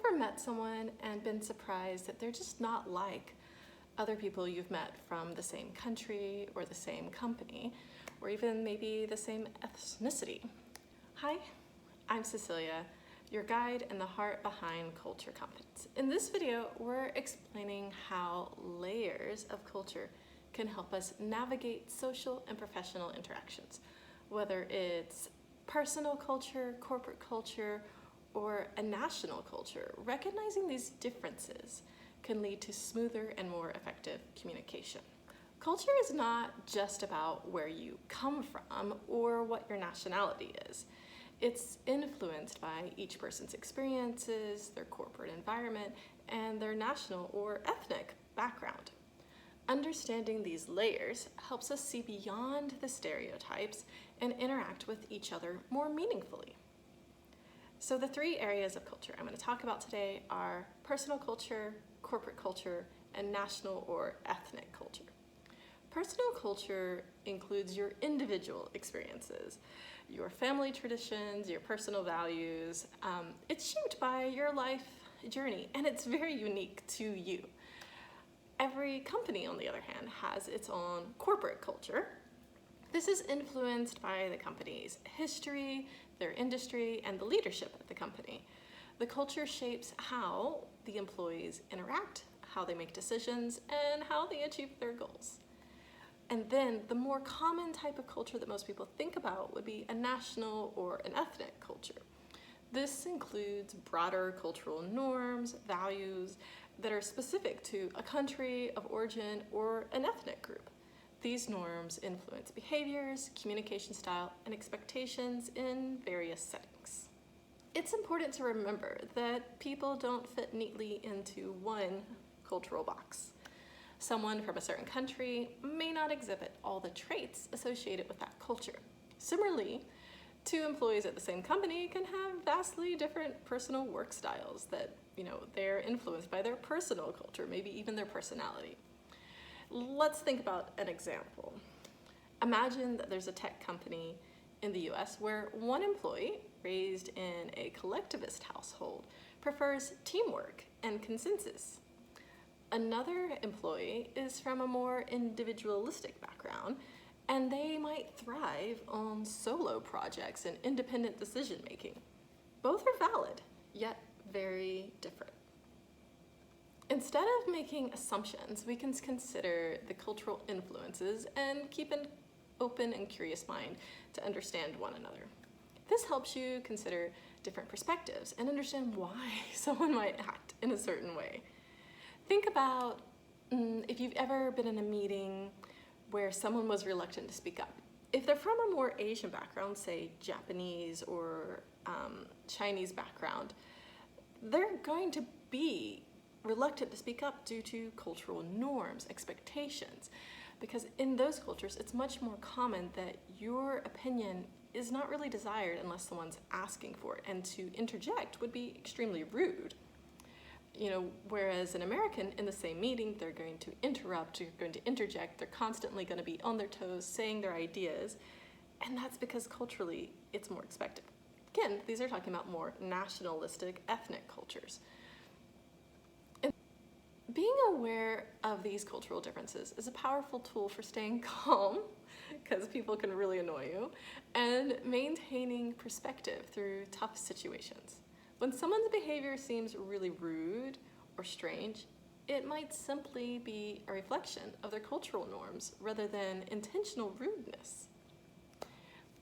ever met someone and been surprised that they're just not like other people you've met from the same country or the same company, or even maybe the same ethnicity? Hi, I'm Cecilia, your guide and the heart behind culture competence. In this video, we're explaining how layers of culture can help us navigate social and professional interactions, whether it's personal culture, corporate culture, or a national culture. Recognizing these differences can lead to smoother and more effective communication. Culture is not just about where you come from or what your nationality is. It's influenced by each person's experiences, their corporate environment, and their national or ethnic background. Understanding these layers helps us see beyond the stereotypes and interact with each other more meaningfully. So the three areas of culture I'm going to talk about today are personal culture, corporate culture, and national or ethnic culture. Personal culture includes your individual experiences, your family traditions, your personal values. It's shaped by your life journey, and it's very unique to you. Every company, on the other hand, has its own corporate culture. This is influenced by the company's history, their industry, and the leadership at the company. The culture shapes how the employees interact, how they make decisions, and how they achieve their goals. And then the more common type of culture that most people think about would be a national or an ethnic culture. This includes broader cultural norms, values that are specific to a country of origin or an ethnic group. These norms influence behaviors, communication style, and expectations in various settings. It's important to remember that people don't fit neatly into one cultural box. Someone from a certain country may not exhibit all the traits associated with that culture. Similarly, two employees at the same company can have vastly different personal work styles that, they're influenced by their personal culture, maybe even their personality. Let's think about an example. Imagine that there's a tech company in the US where one employee, raised in a collectivist household, prefers teamwork and consensus. Another employee is from a more individualistic background, and they might thrive on solo projects and independent decision making. Both are valid, yet very different. Instead of making assumptions, we can consider the cultural influences and keep an open and curious mind to understand one another. This helps you consider different perspectives and understand why someone might act in a certain way. Think about if you've ever been in a meeting where someone was reluctant to speak up. If they're from a more Asian background, say Japanese or Chinese background, they're going to be reluctant to speak up due to cultural norms, expectations, because in those cultures, it's much more common that your opinion is not really desired unless someone's asking for it, and to interject would be extremely rude. Whereas an American in the same meeting, they're going to interrupt, they're going to interject, they're constantly going to be on their toes, saying their ideas, and that's because culturally it's more expected. Again, these are talking about more nationalistic, ethnic cultures. Being aware of these cultural differences is a powerful tool for staying calm, because people can really annoy you, and maintaining perspective through tough situations. When someone's behavior seems really rude or strange, it might simply be a reflection of their cultural norms rather than intentional rudeness.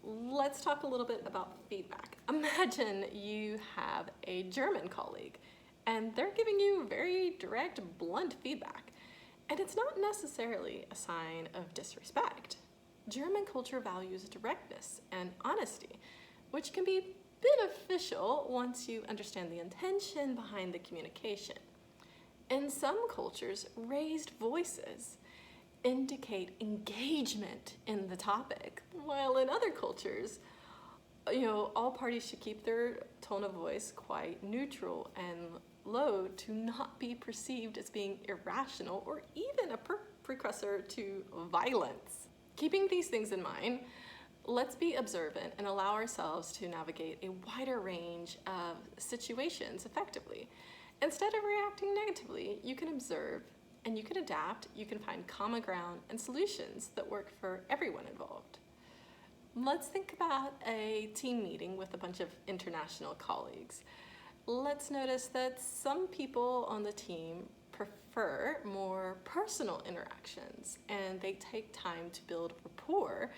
Let's talk a little bit about feedback. Imagine you have a German colleague and they're giving you very direct, blunt feedback, and it's not necessarily a sign of disrespect. German culture values directness and honesty, which can be beneficial once you understand the intention behind the communication. In some cultures, raised voices indicate engagement in the topic, while in other cultures, all parties should keep their tone of voice quite neutral and low to not be perceived as being irrational or even a precursor to violence. Keeping these things in mind, Let's be observant and allow ourselves to navigate a wider range of situations effectively. Instead of reacting negatively, you can observe and you can adapt, you can find common ground and solutions that work for everyone involved. Let's think about a team meeting with a bunch of international colleagues. Let's notice that some people on the team prefer more personal interactions and they take time to build rapport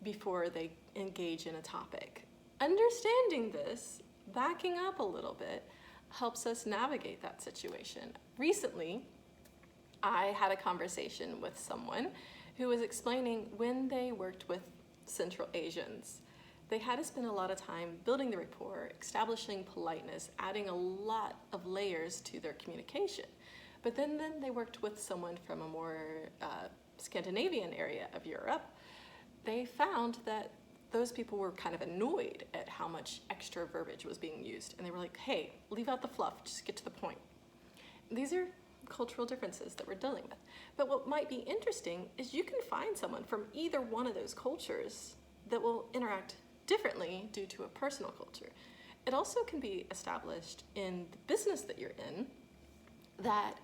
before they engage in a topic. Understanding this, backing up a little bit, helps us navigate that situation. Recently, I had a conversation with someone who was explaining when they worked with Central Asians. They had to spend a lot of time building the rapport, establishing politeness, adding a lot of layers to their communication. But then they worked with someone from a more Scandinavian area of Europe. They found that those people were kind of annoyed at how much extra verbiage was being used. And they were like, hey, leave out the fluff, just get to the point. These are cultural differences that we're dealing with. But what might be interesting is you can find someone from either one of those cultures that will interact differently due to a personal culture. It also can be established in the business that you're in that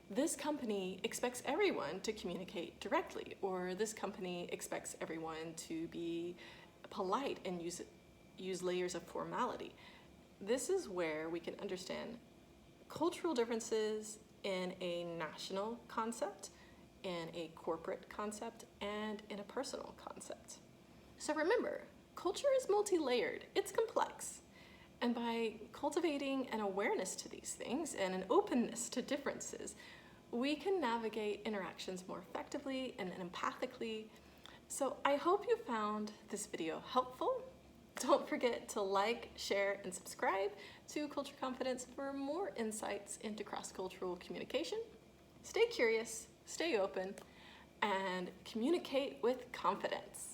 this company expects everyone to communicate directly, or this company expects everyone to be polite and use layers of formality. This is where we can understand cultural differences in a national concept, in a corporate concept, and in a personal concept. So remember, culture is multi-layered, it's complex. And by cultivating an awareness to these things and an openness to differences, we can navigate interactions more effectively and empathically. So I hope you found this video helpful. Don't forget to like, share, and subscribe to Culture Confidence for more insights into cross-cultural communication. Stay curious, stay open, and communicate with confidence.